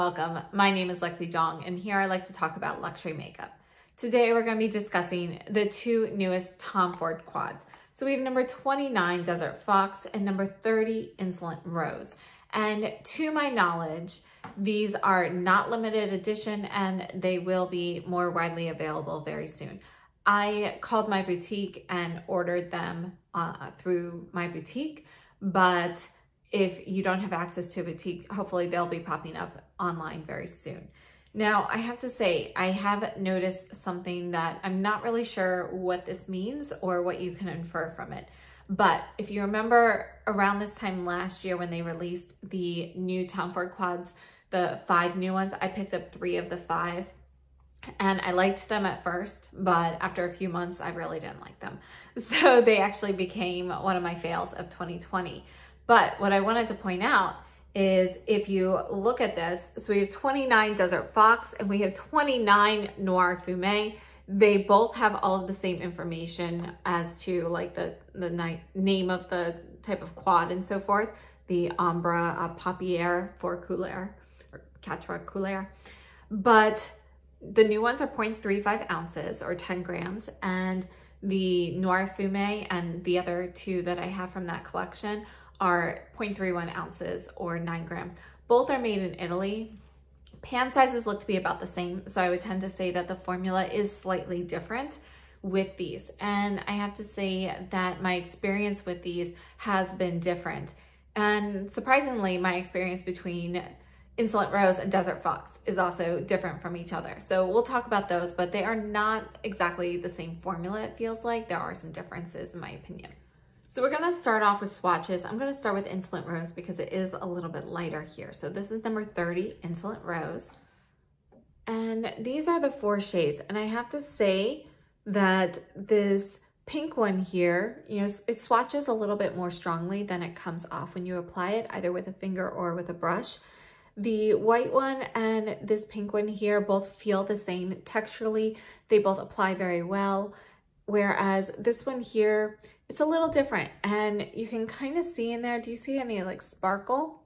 welcome. My name is Lexi Jong, and here I like to talk about luxury makeup. Today we're going to be discussing the two newest Tom Ford quads. So we have number 29 Desert Fox and number 30 Insolent Rose. And to my knowledge, these are not limited edition and they will be more widely available very soon. I called my boutique and ordered them through my boutique, but if you don't have access to a boutique, hopefully they'll be popping up online very soon. Now, I have to say, I have noticed something that I'm not really sure what this means or what you can infer from it. But if you remember around this time last year when they released the new Tom Ford quads, the 5 new ones, I picked up 3 of the 5. And I liked them at first, but after a few months, I really didn't like them. So they actually became one of my fails of 2020. But what I wanted to point out is if you look at this, so we have 29 Desert Fox and we have 29 Noir Fumé. They both have all of the same information as to like the name of the type of quad and so forth. The Ombre Paupière for Couleur, or Quatre Couleur. But the new ones are 0.35 ounces or 10 grams. And the Noir Fumé and the other 2 that I have from that collection are 0.31 ounces or 9 grams. Both are made in Italy. Pan sizes look to be about the same, so I would tend to say that the formula is slightly different with these. And I have to say that my experience with these has been different. And surprisingly, my experience between Insolent Rose and Desert Fox is also different from each other. So we'll talk about those, but they are not exactly the same formula, it feels like. There are some differences in my opinion. So we're gonna start off with swatches. I'm gonna start with Insolent Rose because it is a little bit lighter here. So this is number 30, Insolent Rose. And these are the 4 shades. And I have to say that this pink one here, you know, it swatches a little bit more strongly than it comes off when you apply it, either with a finger or with a brush. The white one and this pink one here both feel the same texturally. They both apply very well. Whereas this one here, it's a little different and you can kind of see in there, do you see any like sparkle?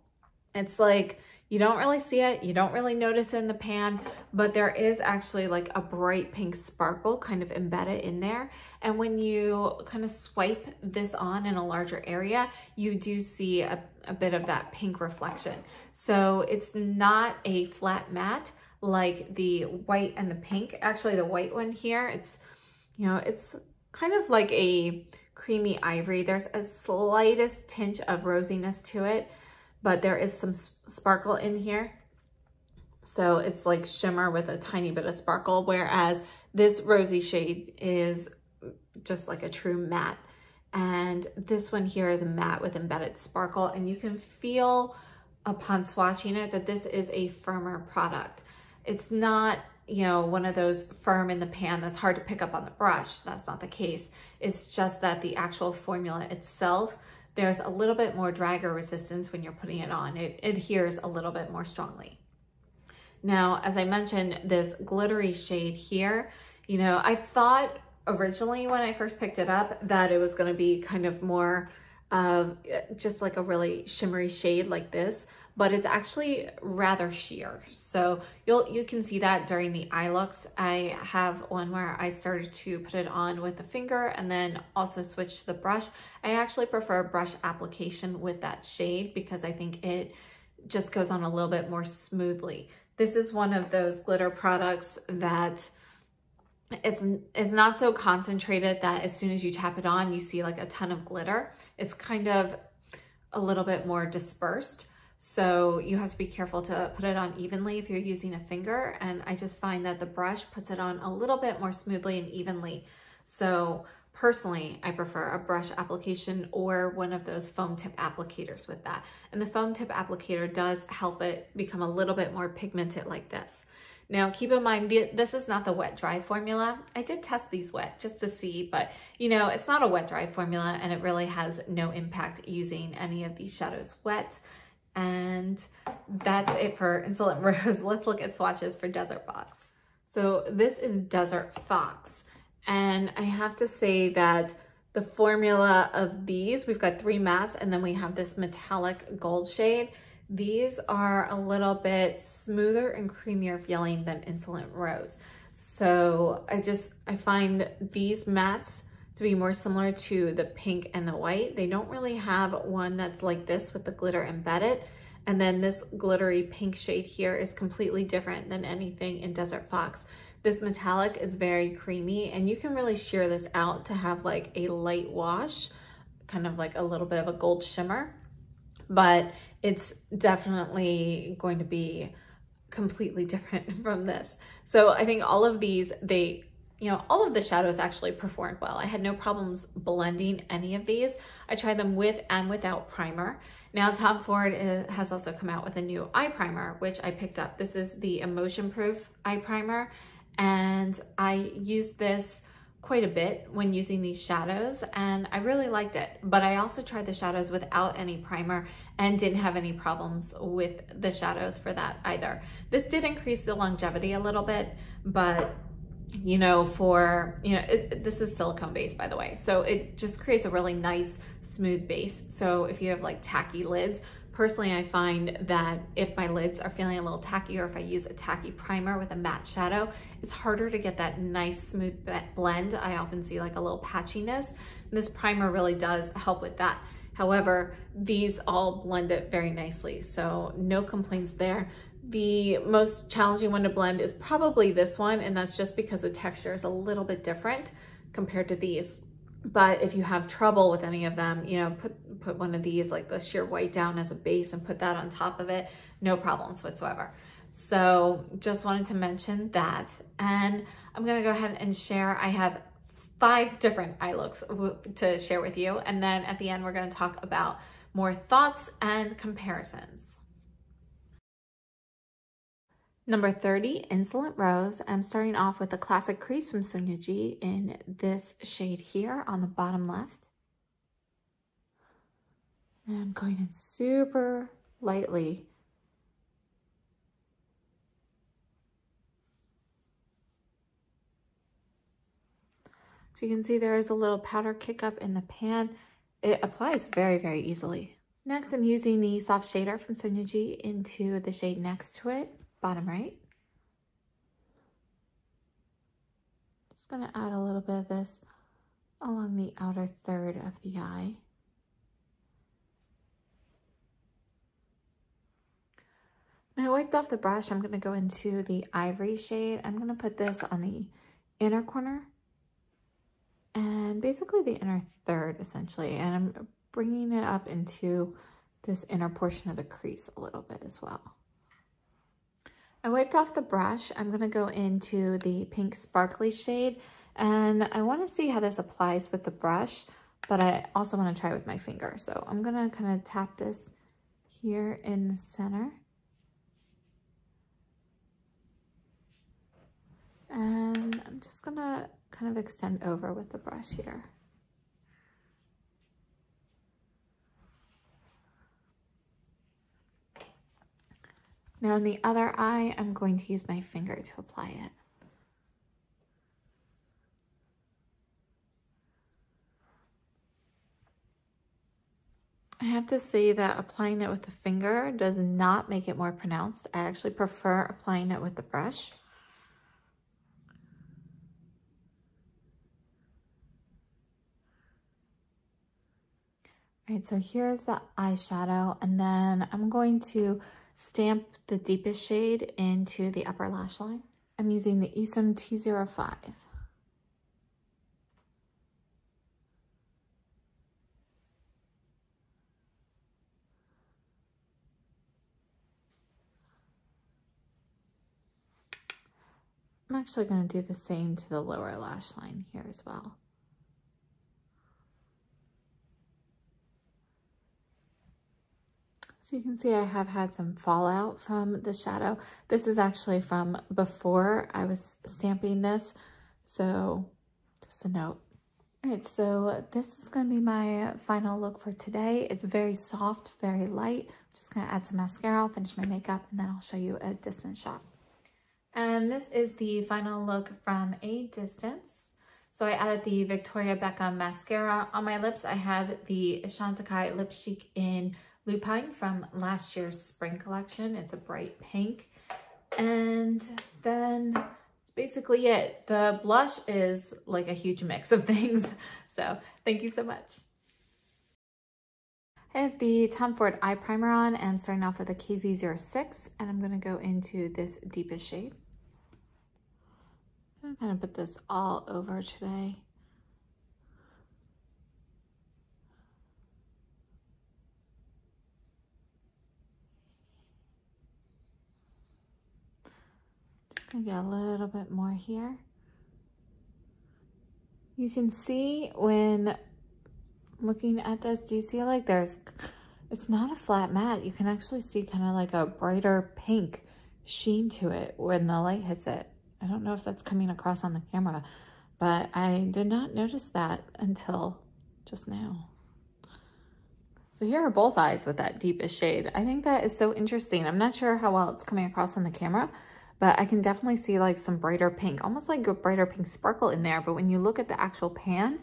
It's like, you don't really see it, you don't really notice it in the pan, but there is actually like a bright pink sparkle kind of embedded in there. And when you kind of swipe this on in a larger area, you do see a bit of that pink reflection. So it's not a flat matte like the white and the pink. Actually, the white one here, it's, you know, it's kind of like a creamy ivory. There's a slightest tinge of rosiness to it, but there is some sparkle in here. So it's like shimmer with a tiny bit of sparkle, whereas this rosy shade is just like a true matte. And this one here is a matte with embedded sparkle, and you can feel upon swatching it that this is a firmer product. It's not, you know, one of those firm in the pan that's hard to pick up on the brush. That's not the case. It's just that the actual formula itself, there's a little bit more drag or resistance when you're putting it on. It adheres a little bit more strongly. Now, as I mentioned, this glittery shade here, you know, I thought originally when I first picked it up that it was going to be kind of more of just like a really shimmery shade like this, but it's actually rather sheer. So you can see that during the eye looks. I have one where I started to put it on with a finger and then also switch to the brush. I actually prefer brush application with that shade because I think it just goes on a little bit more smoothly. This is one of those glitter products that it's not so concentrated that as soon as you tap it on, you see like a ton of glitter. It's kind of a little bit more dispersed. So you have to be careful to put it on evenly if you're using a finger. And I just find that the brush puts it on a little bit more smoothly and evenly. So personally, I prefer a brush application or one of those foam tip applicators with that. And the foam tip applicator does help it become a little bit more pigmented like this. Now, keep in mind, this is not the wet dry formula. I did test these wet just to see, but you know, it's not a wet dry formula and it really has no impact using any of these shadows wet. And that's it for Insolent Rose. Let's look at swatches for Desert Fox. So this is Desert Fox. And I have to say that the formula of these, we've got 3 mattes and then we have this metallic gold shade. These are a little bit smoother and creamier feeling than Insolent Rose. So I find these mattes to be more similar to the pink and the white. They don't really have one that's like this with the glitter embedded. And then this glittery pink shade here is completely different than anything in Desert Fox. This metallic is very creamy, and you can really sheer this out to have like a light wash, kind of like a little bit of a gold shimmer, but it's definitely going to be completely different from this. So I think all of these, all of the shadows actually performed well. I had no problems blending any of these. I tried them with and without primer. Now Tom Ford has also come out with a new eye primer, which I picked up. This is the Emotionproof eye primer, and I used this quite a bit when using these shadows, and I really liked it. But I also tried the shadows without any primer and didn't have any problems with the shadows for that either. This did increase the longevity a little bit, but this is silicone based, by the way, so it just creates a really nice smooth base. So if you have like tacky lids, personally I find that if my lids are feeling a little tacky, or if I use a tacky primer with a matte shadow, it's harder to get that nice smooth blend. I often see like a little patchiness, and this primer really does help with that. However, these all blend it very nicely, so no complaints there. The most challenging one to blend is probably this one, and that's just because the texture is a little bit different compared to these. But if you have trouble with any of them, put one of these, like the sheer white, down as a base and put that on top of it, no problems whatsoever. So just wanted to mention that. And I'm gonna go ahead and share, I have 5 different eye looks to share with you. And then at the end, we're gonna talk about more thoughts and comparisons. Number 30, Insolent Rose. I'm starting off with the classic crease from Sonia G in this shade here on the bottom left. And I'm going in super lightly. So you can see there is a little powder kick up in the pan. It applies very, very easily. Next, I'm using the soft shader from Sonia G into the shade next to it, bottom right. Just gonna add a little bit of this along the outer third of the eye. Now I wiped off the brush. I'm gonna go into the ivory shade. I'm gonna put this on the inner corner and basically the inner third essentially. And I'm bringing it up into this inner portion of the crease a little bit as well. I wiped off the brush. I'm gonna go into the pink sparkly shade, and I wanna see how this applies with the brush, but I also wanna try with my finger. So I'm gonna kind of tap this here in the center. And I'm just gonna kind of extend over with the brush here. Now in the other eye, I'm going to use my finger to apply it. I have to say that applying it with the finger does not make it more pronounced. I actually prefer applying it with the brush. All right, so here's the eyeshadow, and then I'm going to stamp the deepest shade into the upper lash line. I'm using the Essam T05. I'm actually going to do the same to the lower lash line here as well. So you can see I have had some fallout from the shadow. This is actually from before I was stamping this, so just a note. All right, so this is going to be my final look for today. It's very soft, very light. I'm just going to add some mascara, I'll finish my makeup, and then I'll show you a distance shot. And this is the final look from a distance. So I added the Victoria Beckham mascara on my lips. I have the Chantecaille Lip Chic in Lupine from last year's spring collection. It's a bright pink. And then that's basically it. The blush is like a huge mix of things. So thank you so much. I have the Tom Ford eye primer on, and I'm starting off with a KZ06, and I'm gonna go into this deepest shade. I'm gonna put this all over today. Just gonna get a little bit more here. You can see when looking at this, do you see like it's not a flat matte. You can actually see kind of like a brighter pink sheen to it when the light hits it. I don't know if that's coming across on the camera, but I did not notice that until just now. So here are both eyes with that deepest shade. I think that is so interesting. I'm not sure how well it's coming across on the camera, but I can definitely see like some brighter pink, almost like a brighter pink sparkle in there. But when you look at the actual pan,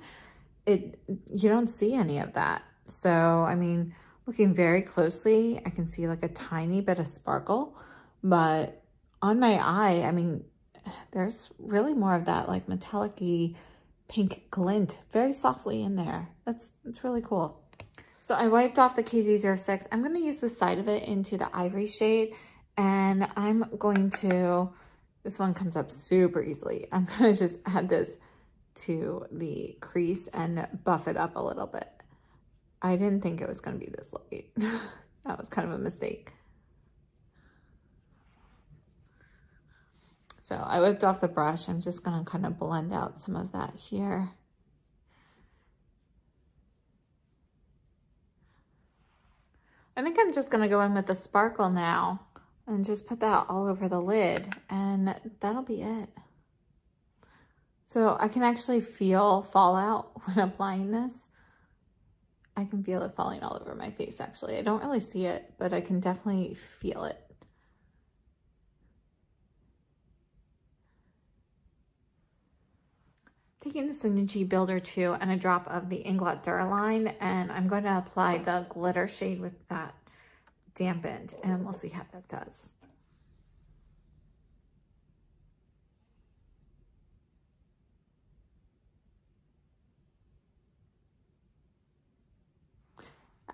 you don't see any of that. So, I mean, looking very closely, I can see like a tiny bit of sparkle, but on my eye, I mean, there's really more of that like metallic-y pink glint very softly in there. That's really cool. So I wiped off the KZ06. I'm going to use the side of it into the ivory shade, and I'm going to, this one comes up super easily. I'm going to just add this to the crease and buff it up a little bit. I didn't think it was going to be this light. That was kind of a mistake. So I whipped off the brush. I'm just going to kind of blend out some of that here. I think I'm just going to go in with the sparkle now and just put that all over the lid, and that'll be it. So I can actually feel fallout when applying this. I can feel it falling all over my face, actually. I don't really see it, but I can definitely feel it. Taking the Givenchy Builder 2 and a drop of the Inglot Duraline, and I'm going to apply the glitter shade with that dampened, and we'll see how that does.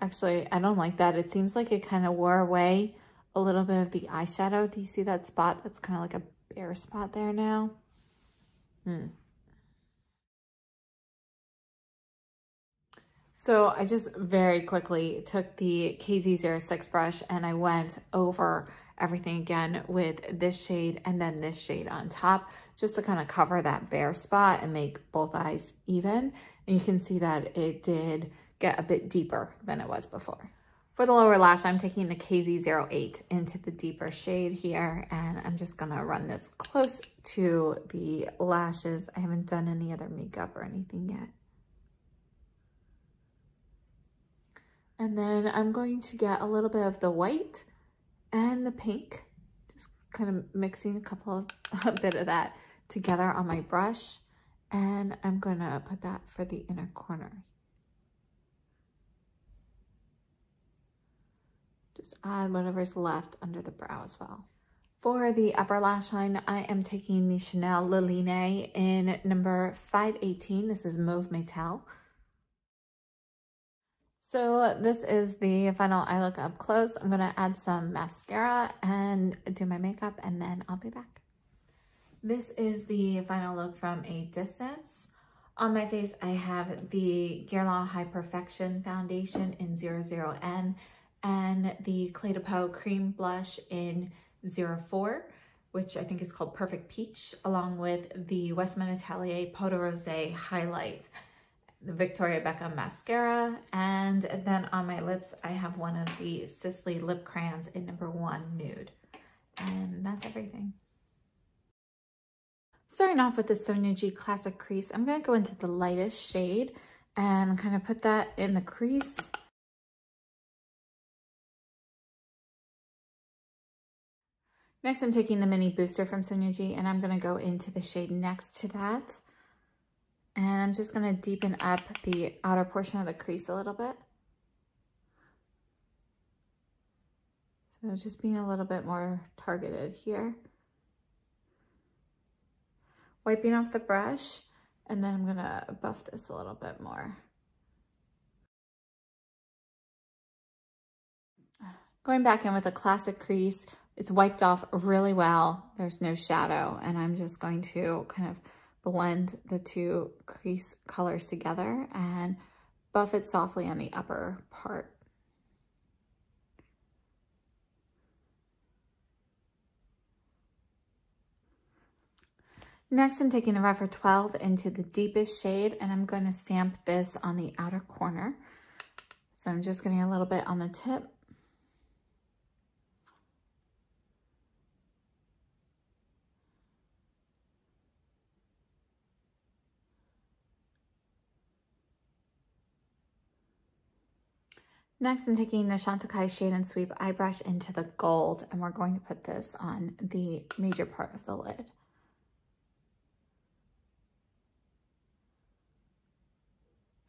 Actually, I don't like that. It seems like it kind of wore away a little bit of the eyeshadow. Do you see that spot? That's kind of like a bare spot there now. So I just very quickly took the KZ06 brush and I went over everything again with this shade and then this shade on top, just to kind of cover that bare spot and make both eyes even. And you can see that it did get a bit deeper than it was before. For the lower lash, I'm taking the KZ08 into the deeper shade here, and I'm just gonna run this close to the lashes. I haven't done any other makeup or anything yet. And then I'm going to get a little bit of the white and the pink, just kind of mixing a bit of that together on my brush. And I'm gonna put that for the inner corner. Just add whatever's left under the brow as well. For the upper lash line, I am taking the Chanel Liline in number 518. This is Mauve Métal. So this is the final eye look up close. I'm gonna add some mascara and do my makeup, and then I'll be back. This is the final look from a distance. On my face, I have the Guerlain High Perfection Foundation in 00N and the Clé de Peau Cream Blush in 04, which I think is called Perfect Peach, along with the Westman Atelier Peau de Rosé Highlight, the Victoria Beckham Mascara, and then on my lips, I have one of the Sisley Lip Crayons in number 1 Nude. And that's everything. Starting off with the Sonia G Classic Crease, I'm going to go into the lightest shade and kind of put that in the crease. Next, I'm taking the Mini Booster from Sonia G, and I'm going to go into the shade next to that. And I'm just going to deepen up the outer portion of the crease a little bit. So just being a little bit more targeted here. Wiping off the brush, and then I'm gonna buff this a little bit more. Going back in with a classic crease, it's wiped off really well. There's no shadow, and I'm just going to kind of blend the two crease colors together and buff it softly on the upper part. Next, I'm taking the Rephr 12 into the deepest shade, and I'm going to stamp this on the outer corner. So I'm just getting a little bit on the tip. Next, I'm taking the Chantecaille Shade and Sweep eye brush into the gold, and we're going to put this on the major part of the lid.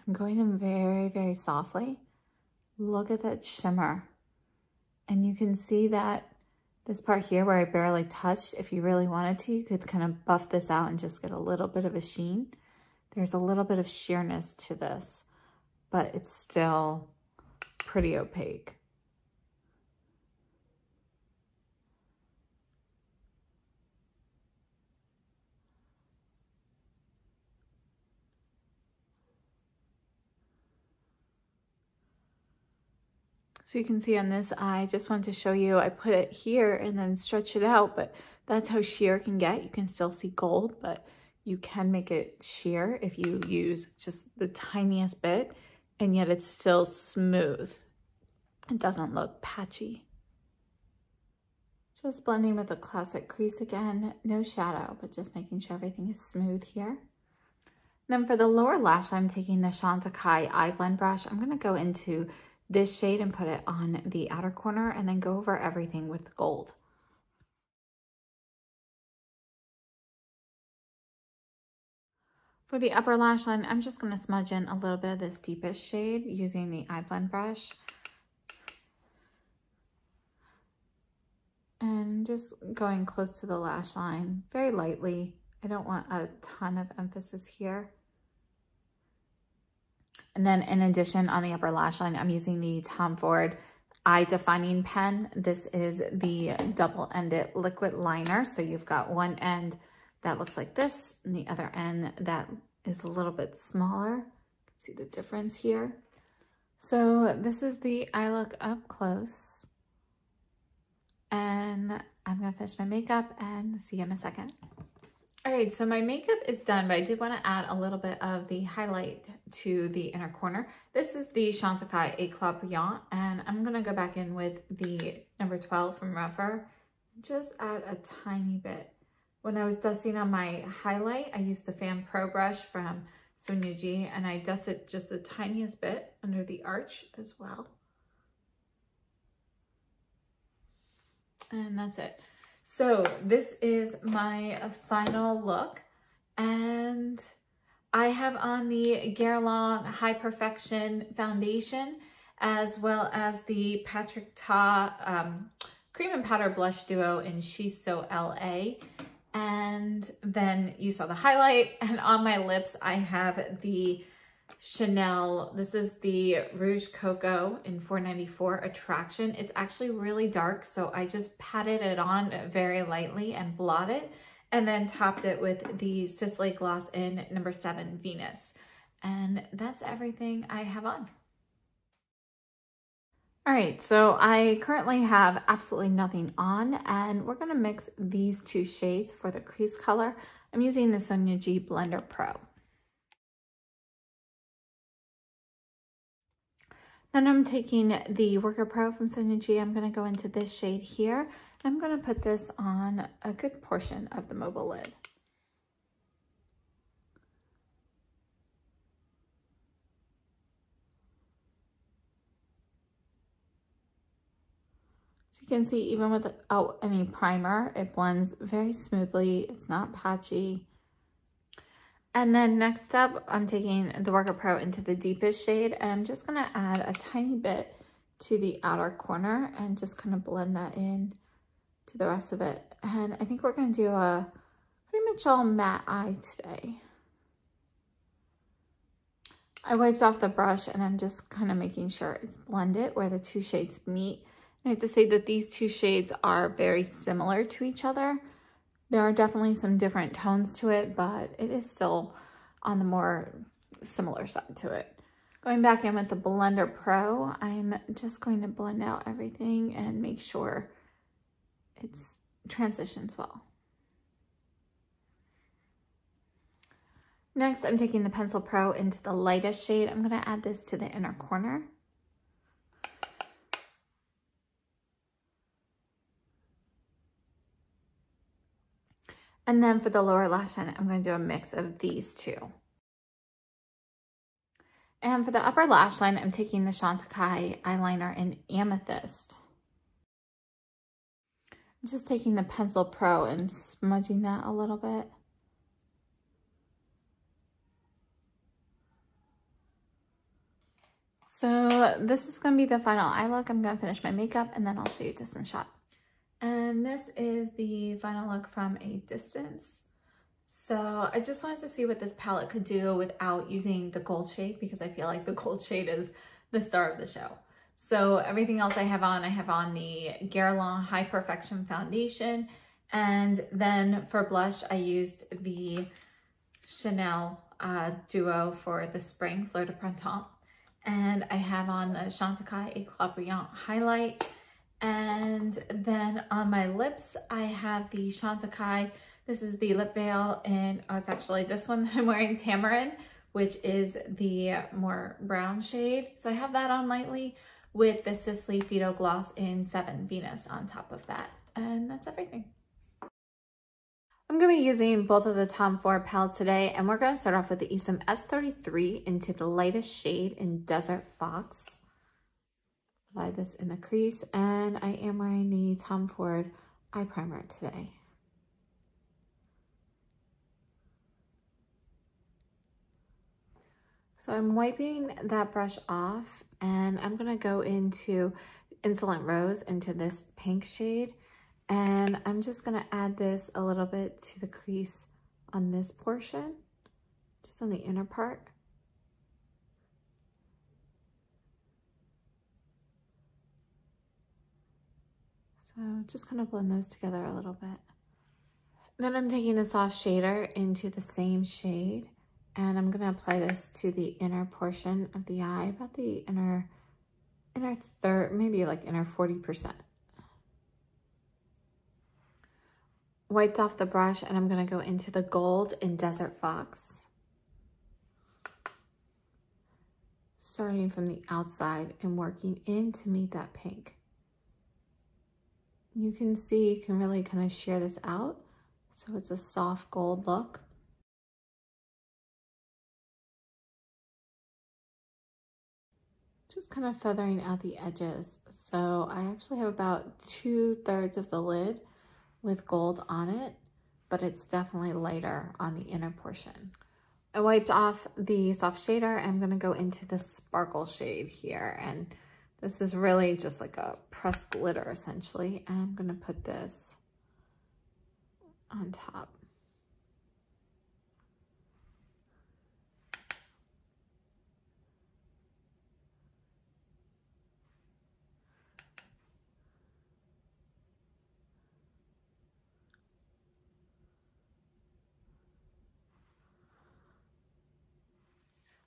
I'm going in very, very softly. Look at that shimmer. And you can see that this part here where I barely touched, if you really wanted to, you could kind of buff this out and just get a little bit of a sheen. There's a little bit of sheerness to this, but it's still pretty opaque. So you can see on this eye, I just wanted to show you, I put it here and then stretch it out, but that's how sheer it can get. You can still see gold, but you can make it sheer if you use just the tiniest bit, and yet it's still smooth. It doesn't look patchy. Just blending with the classic crease again, no shadow, but just making sure everything is smooth here. Then for the lower lash, I'm taking the Chantecaille eye blend brush. I'm gonna go into this shade and put it on the outer corner and then go over everything with gold. For the upper lash line, I'm just gonna smudge in a little bit of this deepest shade using the eye blend brush. And just going close to the lash line very lightly. I don't want a ton of emphasis here. And then in addition, on the upper lash line, I'm using the Tom Ford Eye Defining Pen. This is the double-ended liquid liner. So you've got one end that looks like this, and the other end that is a little bit smaller. You can see the difference here. So this is the eye look up close. And I'm gonna finish my makeup and see you in a second. All right, so my makeup is done, but I did want to add a little bit of the highlight to the inner corner. This is the Chantecaille Eclat Brillant, and I'm going to go back in with the number 12 from Rephr. Just add a tiny bit. When I was dusting on my highlight, I used the Fan Pro brush from Sonia G, and I dusted just the tiniest bit under the arch as well. And that's it. So this is my final look, and I have on the Guerlain High Perfection foundation, as well as the Patrick Ta Cream and Powder Blush Duo in She's So LA. And then you saw the highlight, and on my lips I have the Chanel, this is the Rouge Cocoa in 494 Attraction. It's actually really dark, so I just patted it on very lightly and blotted, and then topped it with the Sisley Gloss in number 7 Venus. And that's everything I have on. All right, so I currently have absolutely nothing on, and we're gonna mix these two shades for the crease color. I'm using the Sonia G Blender Pro. Then I'm taking the Worker Pro from Sonia G. I'm going to go into this shade here. I'm going to put this on a good portion of the mobile lid. So you can see, even without any primer, it blends very smoothly. It's not patchy. And then next up, I'm taking the Worker Pro into the deepest shade, and I'm just gonna add a tiny bit to the outer corner and just kind of blend that in to the rest of it. And I think we're going to do a pretty much all matte eye today. I wiped off the brush and I'm just kind of making sure it's blended where the two shades meet. And I have to say that these two shades are very similar to each other. There are definitely some different tones to it, but it is still on the more similar side to it. Going back in with the Blender Pro, I'm just going to blend out everything and make sure it's transitions well. Next, I'm taking the Pencil Pro into the lightest shade. I'm going to add this to the inner corner. And then for the lower lash line, I'm going to do a mix of these two. And for the upper lash line, I'm taking the Chantecaille eyeliner in Amethyst. I'm just taking the Pencil Pro and smudging that a little bit. So this is going to be the final eye look. I'm going to finish my makeup and then I'll show you a distance shot. And this is the final look from a distance. So I just wanted to see what this palette could do without using the gold shade, because I feel like the gold shade is the star of the show. So everything else I have on the Guerlain High Perfection Foundation. And then for blush, I used the Chanel Duo for the Spring Fleur de Printemps. And I have on the Chantecaille Eclat Brillant highlight. And then on my lips, I have the Chantecaille. This is the lip veil in, oh, it's actually this one that I'm wearing, Tamarind, which is the more brown shade. So I have that on lightly with the Sisley Fido Gloss in 7 Venus on top of that. And that's everything. I'm going to be using both of the Tom Ford palettes today, and we're going to start off with the Esom S33 into the lightest shade in Desert Fox. Apply this in the crease, and I am wearing the Tom Ford eye primer today. So I'm wiping that brush off, and I'm going to go into Insolent Rose into this pink shade. And I'm just going to add this a little bit to the crease on this portion, just on the inner part. So just kind of blend those together a little bit. Then I'm taking a soft shader into the same shade, and I'm going to apply this to the inner portion of the eye, about the inner third, maybe like inner 40%. Wiped off the brush, and I'm going to go into the gold in Desert Fox. Starting from the outside and working in to meet that pink. You can see, you can really kind of shear this out. So it's a soft gold look. Just kind of feathering out the edges. So I actually have about 2/3 of the lid with gold on it, but it's definitely lighter on the inner portion. I wiped off the soft shader, and I'm going to go into the sparkle shade here, and this is really just like a pressed glitter essentially, and I'm going to put this on top.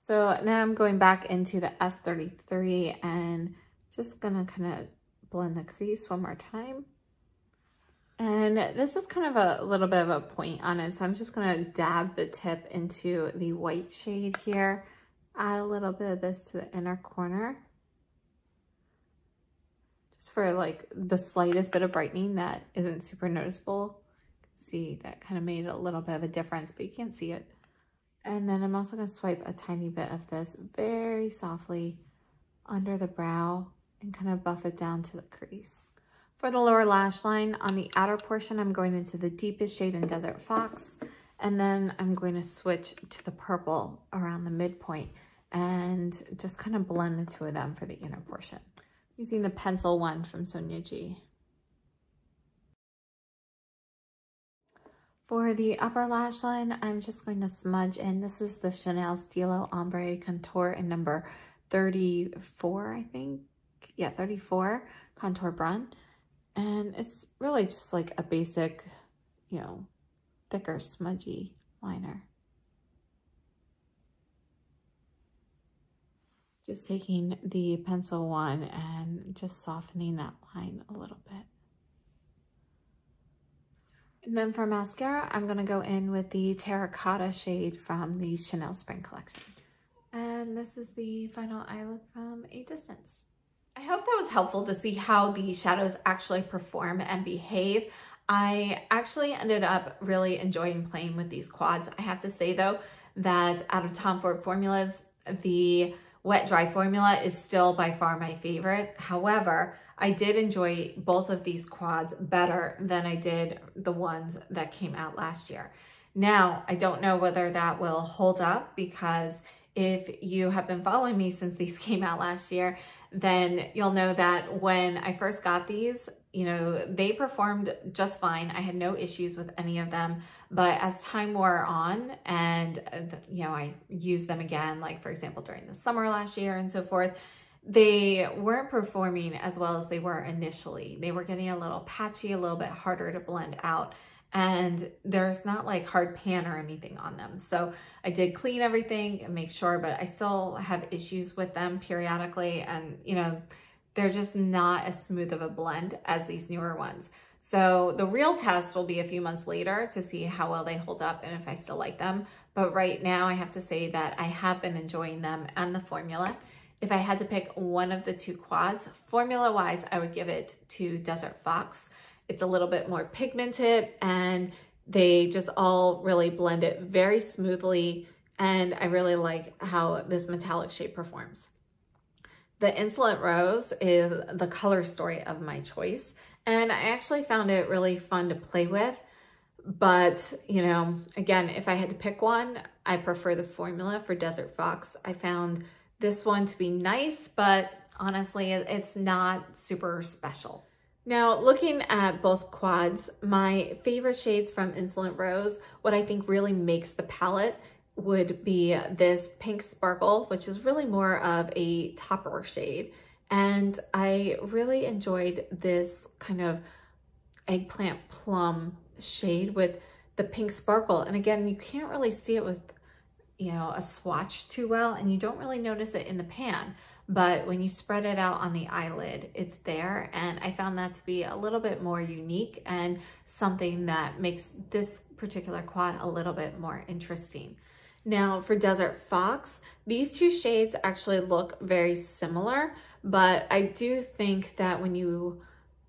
So now I'm going back into the S33 and just gonna kind of blend the crease one more time. And this is kind of a little bit of a point on it, so I'm just gonna dab the tip into the white shade here, add a little bit of this to the inner corner, just for like the slightest bit of brightening that isn't super noticeable. See, that kind of made a little bit of a difference, but you can't see it. And then I'm also going to swipe a tiny bit of this very softly under the brow and kind of buff it down to the crease. For the lower lash line, on the outer portion, I'm going into the deepest shade in Desert Fox. And then I'm going to switch to the purple around the midpoint and just kind of blend the two of them for the inner portion. Using the pencil one from Sonia G. For the upper lash line, I'm just going to smudge in. This is the Chanel Stilo Ombre Contour in number 34, I think. Yeah, 34, Contour Brun. And it's really just like a basic, you know, thicker, smudgy liner. Just taking the pencil one and just softening that line a little bit. And then for mascara, I'm gonna go in with the Terracotta shade from the Chanel Spring Collection. And this is the final eye look from a distance. I hope that was helpful to see how the shadows actually perform and behave. I actually ended up really enjoying playing with these quads. I have to say though, that out of Tom Ford formulas, the wet dry formula is still by far my favorite. However, I did enjoy both of these quads better than I did the ones that came out last year. Now, I don't know whether that will hold up, because if you have been following me since these came out last year, then you'll know that when I first got these, you know, they performed just fine. I had no issues with any of them. But as time wore on and, you know, I used them again, like for example, during the summer last year and so forth, they weren't performing as well as they were initially. They were getting a little patchy, a little bit harder to blend out. And there's not like hard pan or anything on them. So I did clean everything and make sure, but I still have issues with them periodically. And, you know, they're just not as smooth of a blend as these newer ones. So the real test will be a few months later to see how well they hold up and if I still like them. But right now I have to say that I have been enjoying them and the formula. If I had to pick one of the two quads, formula-wise, I would give it to Desert Fox. It's a little bit more pigmented and they just all really blend it very smoothly. And I really like how this metallic shade performs. The Insolent Rose is the color story of my choice. And I actually found it really fun to play with. But, you know, again, if I had to pick one, I prefer the formula for Desert Fox. I found this one to be nice, but honestly, it's not super special. Now, looking at both quads, my favorite shades from Insolent Rose, what I think really makes the palette would be this Pink Sparkle, which is really more of a topper shade. And I really enjoyed this kind of eggplant plum shade with the Pink Sparkle. And again, you can't really see it with, you know, a swatch too well, and you don't really notice it in the pan. But when you spread it out on the eyelid, it's there. And I found that to be a little bit more unique and something that makes this particular quad a little bit more interesting. Now for Desert Fox, these two shades actually look very similar, but I do think that when you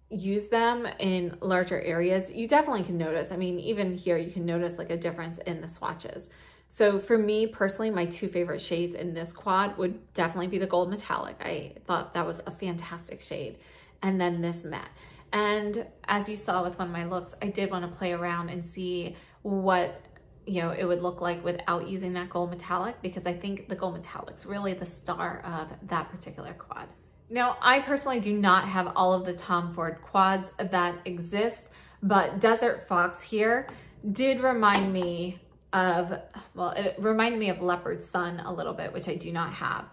use them in larger areas, you definitely can notice. I mean, even here you can notice like a difference in the swatches. So for me personally, my two favorite shades in this quad would definitely be the Gold Metallic. I thought that was a fantastic shade. And then this matte. And as you saw with one of my looks, I did want to play around and see what, you know, it would look like without using that Gold Metallic, because I think the Gold Metallic's really the star of that particular quad. Now, I personally do not have all of the Tom Ford quads that exist, but Desert Fox here did remind me of, well, it reminded me of Leopard Sun a little bit, which I do not have.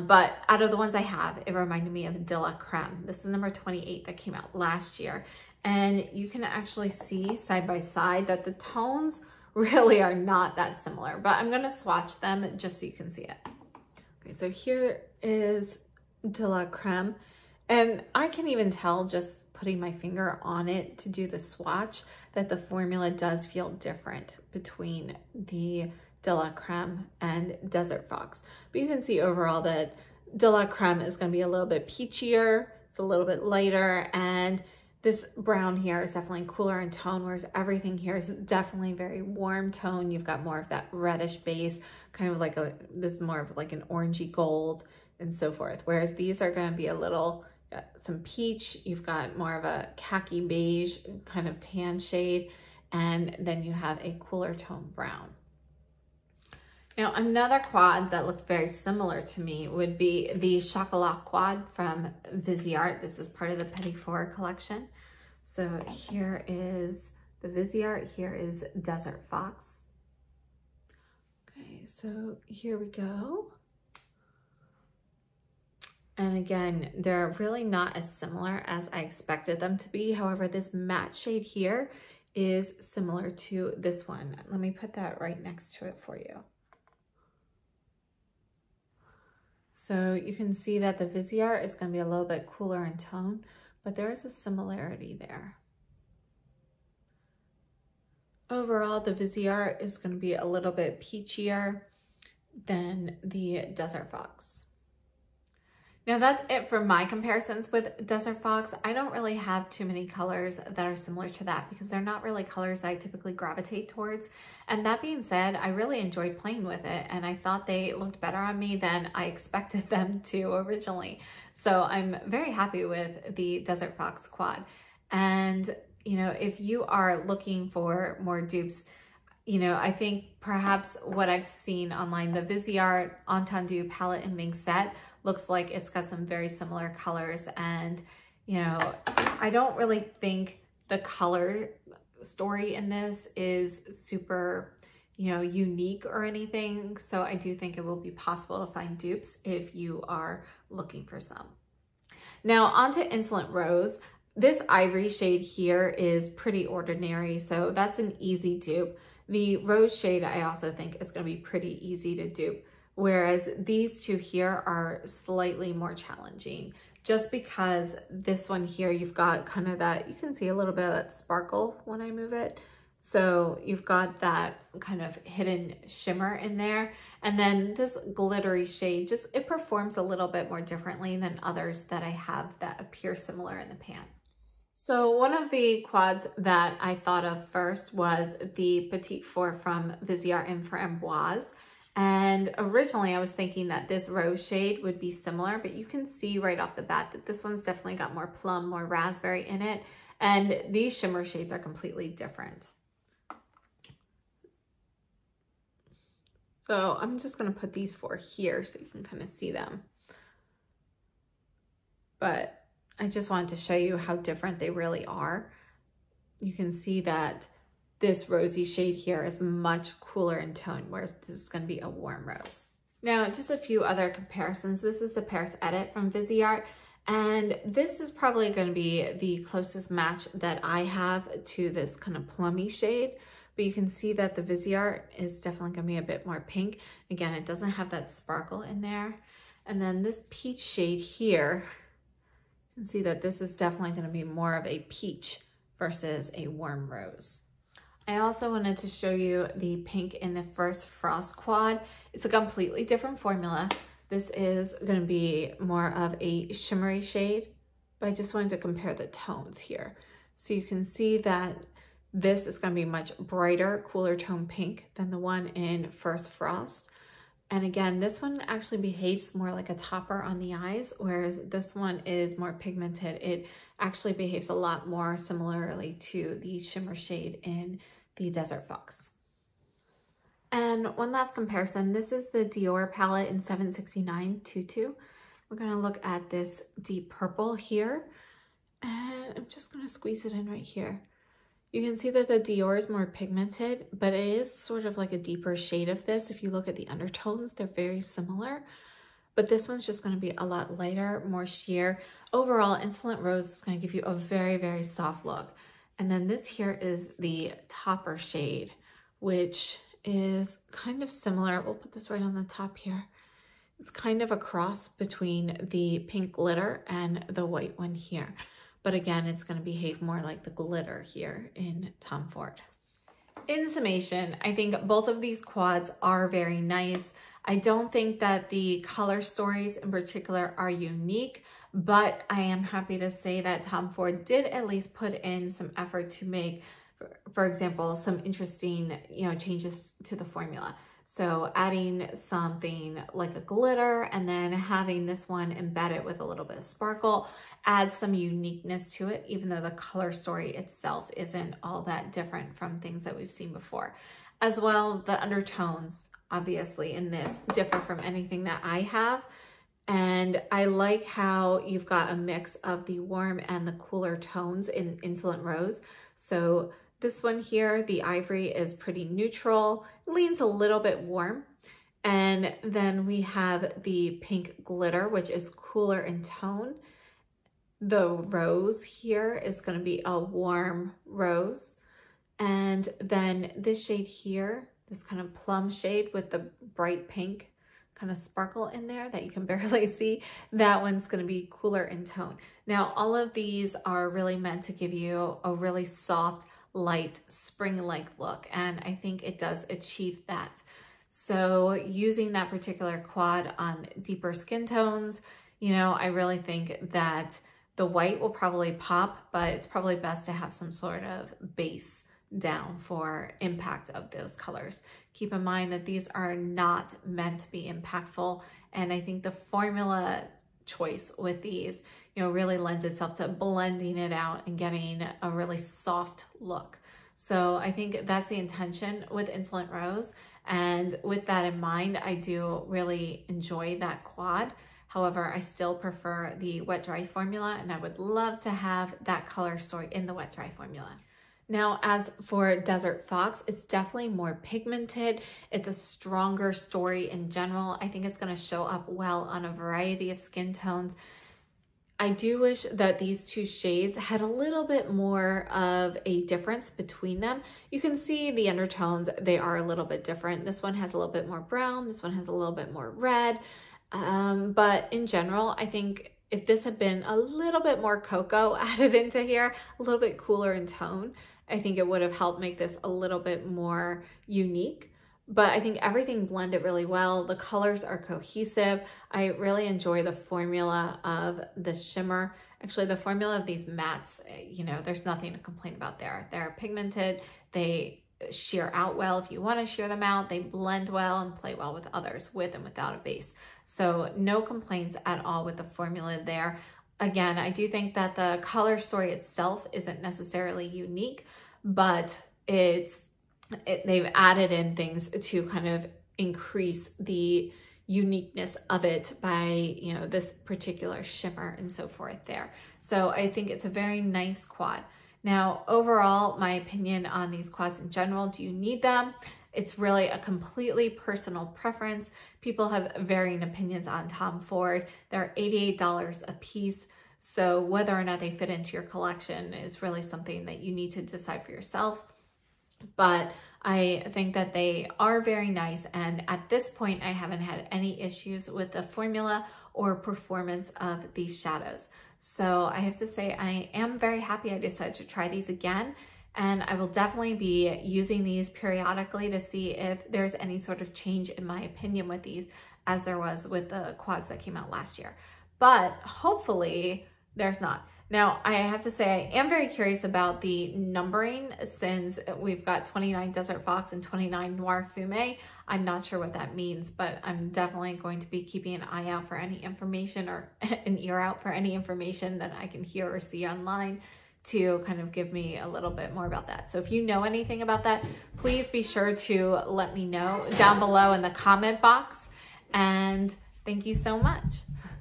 But out of the ones I have, it reminded me of De La Creme. This is number 28 that came out last year. And you can actually see side by side that the tones really are not that similar, but I'm gonna swatch them just so you can see it. Okay, so here is De La Creme, and I can even tell just putting my finger on it to do the swatch that the formula does feel different between the De La Creme and Desert Fox. But you can see overall that De La Creme is going to be a little bit peachier, it's a little bit lighter, and this brown here is definitely cooler in tone, whereas everything here is definitely very warm tone. You've got more of that reddish base, kind of like this is more of like an orangey gold and so forth. Whereas these are going to be a little, some peach, you've got more of a khaki beige kind of tan shade, and then you have a cooler tone brown. Now, another quad that looked very similar to me would be the Chocolat quad from Viseart. This is part of the Petit Four collection. So here is the Viseart, here is Desert Fox. Okay, so here we go. And again, they're really not as similar as I expected them to be. However, this matte shade here is similar to this one. Let me put that right next to it for you. So you can see that the Viseart is going to be a little bit cooler in tone, but there is a similarity there. Overall, the Viseart is going to be a little bit peachier than the Desert Fox. Now that's it for my comparisons with Desert Fox. I don't really have too many colors that are similar to that because they're not really colors that I typically gravitate towards. And that being said, I really enjoyed playing with it and I thought they looked better on me than I expected them to originally. So I'm very happy with the Desert Fox quad. And you know, if you are looking for more dupes, you know, I think perhaps what I've seen online, the Viseart Entendu palette and Mink set looks like it's got some very similar colors. And, you know, I don't really think the color story in this is super, you know, unique or anything. So I do think it will be possible to find dupes if you are looking for some. Now onto Insolent Rose. This ivory shade here is pretty ordinary, so that's an easy dupe. The rose shade I also think is going to be pretty easy to dupe, whereas these two here are slightly more challenging just because this one here, you've got kind of that, you can see a little bit of that sparkle when I move it. So you've got that kind of hidden shimmer in there. And then this glittery shade, just it performs a little bit more differently than others that I have that appear similar in the pan. So one of the quads that I thought of first was the Petite Four from Viseart and Framboise. And originally I was thinking that this rose shade would be similar, but you can see right off the bat that this one's definitely got more plum, more raspberry in it. And these shimmer shades are completely different. So I'm just going to put these four here so you can kind of see them. But I just wanted to show you how different they really are. You can see that this rosy shade here is much cooler in tone, whereas this is going to be a warm rose. Now, just a few other comparisons. This is the Paris Edit from Viseart, and this is probably going to be the closest match that I have to this kind of plummy shade. But you can see that the Viseart is definitely going to be a bit more pink. Again, it doesn't have that sparkle in there. And then this peach shade here, you can see that this is definitely going to be more of a peach versus a warm rose. I also wanted to show you the pink in the First Frost quad. It's a completely different formula. This is going to be more of a shimmery shade, but I just wanted to compare the tones here. So you can see that this is going to be much brighter, cooler tone pink than the one in First Frost. And again, this one actually behaves more like a topper on the eyes, whereas this one is more pigmented. It actually behaves a lot more similarly to the shimmer shade in the Desert Fox. And one last comparison, this is the Dior palette in 769 Tutu. We're going to look at this deep purple here, and I'm just going to squeeze it in right here. You can see that the Dior is more pigmented, but it is sort of like a deeper shade of this. If you look at the undertones, they're very similar, but this one's just going to be a lot lighter, more sheer. Overall, Insolent Rose is going to give you a very, very soft look. And then this here is the topper shade, which is kind of similar. We'll put this right on the top here. It's kind of a cross between the pink glitter and the white one here. But again, it's going to behave more like the glitter here in Tom Ford. In summation, I think both of these quads are very nice. I don't think that the color stories in particular are unique, but I am happy to say that Tom Ford did at least put in some effort to make, for example, some interesting, changes to the formula. So adding something like a glitter and then having this one embedded with a little bit of sparkle adds some uniqueness to it, even though the color story itself isn't all that different from things that we've seen before. As well, the undertones obviously in this differ from anything that I have. And I like how you've got a mix of the warm and the cooler tones in Insolent Rose. So this one here, the ivory is pretty neutral, leans a little bit warm. And then we have the pink glitter, which is cooler in tone. The rose here is going to be a warm rose. And then this shade here, this kind of plum shade with the bright pink kind of sparkle in there that you can barely see, that one's going to be cooler in tone. Now, all of these are really meant to give you a really soft, light, spring-like look, and I think it does achieve that. So using that particular quad on deeper skin tones, you know, I really think that the white will probably pop, but it's probably best to have some sort of base down for impact of those colors. Keep in mind that these are not meant to be impactful, and I think the formula choice with these, you know, really lends itself to blending it out and getting a really soft look. So I think that's the intention with Insolent Rose, and with that in mind, I do really enjoy that quad. However, I still prefer the wet dry formula, and I would love to have that color story in the wet dry formula. Now, as for Desert Fox, it's definitely more pigmented. It's a stronger story in general. I think it's going to show up well on a variety of skin tones. I do wish that these two shades had a little bit more of a difference between them. You can see the undertones, they are a little bit different. This one has a little bit more brown. This one has a little bit more red. But in general, I think if this had been a little bit more cocoa added into here, a little bit cooler in tone, I think it would have helped make this a little bit more unique. But I think everything blended really well. The colors are cohesive. I really enjoy the formula of the shimmer. Actually, the formula of these mattes, you know, there's nothing to complain about there. They're pigmented. They sheer out well if you want to sheer them out. They blend well and play well with others, with and without a base. So no complaints at all with the formula there. Again, I do think that the color story itself isn't necessarily unique, but they've added in things to kind of increase the uniqueness of it by, you know, this particular shimmer and so forth there. So I think it's a very nice quad. Now, overall, my opinion on these quads in general, do you need them? It's really a completely personal preference. People have varying opinions on Tom Ford. They're $88 a piece. So whether or not they fit into your collection is really something that you need to decide for yourself. But I think that they are very nice. And at this point, I haven't had any issues with the formula or performance of these shadows. So I have to say, I am very happy I decided to try these again. And I will definitely be using these periodically to see if there's any sort of change in my opinion with these, as there was with the quads that came out last year. But hopefully there's not. Now, I have to say, I am very curious about the numbering, since we've got 29 Desert Fox and 29 Noir Fume. I'm not sure what that means, but I'm definitely going to be keeping an eye out for any information, or an ear out for any information that I can hear or see online to kind of give me a little bit more about that. So if you know anything about that, please be sure to let me know down below in the comment box. And thank you so much.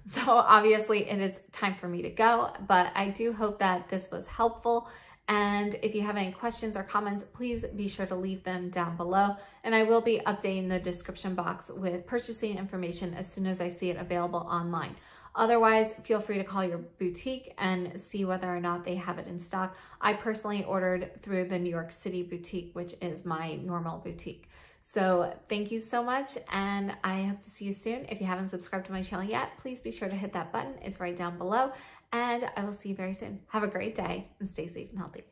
So obviously it is time for me to go, but I do hope that this was helpful. And if you have any questions or comments, please be sure to leave them down below. And I will be updating the description box with purchasing information as soon as I see it available online. Otherwise, feel free to call your boutique and see whether or not they have it in stock. I personally ordered through the New York City boutique, which is my normal boutique. So thank you so much, and I hope to see you soon. If you haven't subscribed to my channel yet, please be sure to hit that button. It's right down below, and I will see you very soon. Have a great day and stay safe and healthy.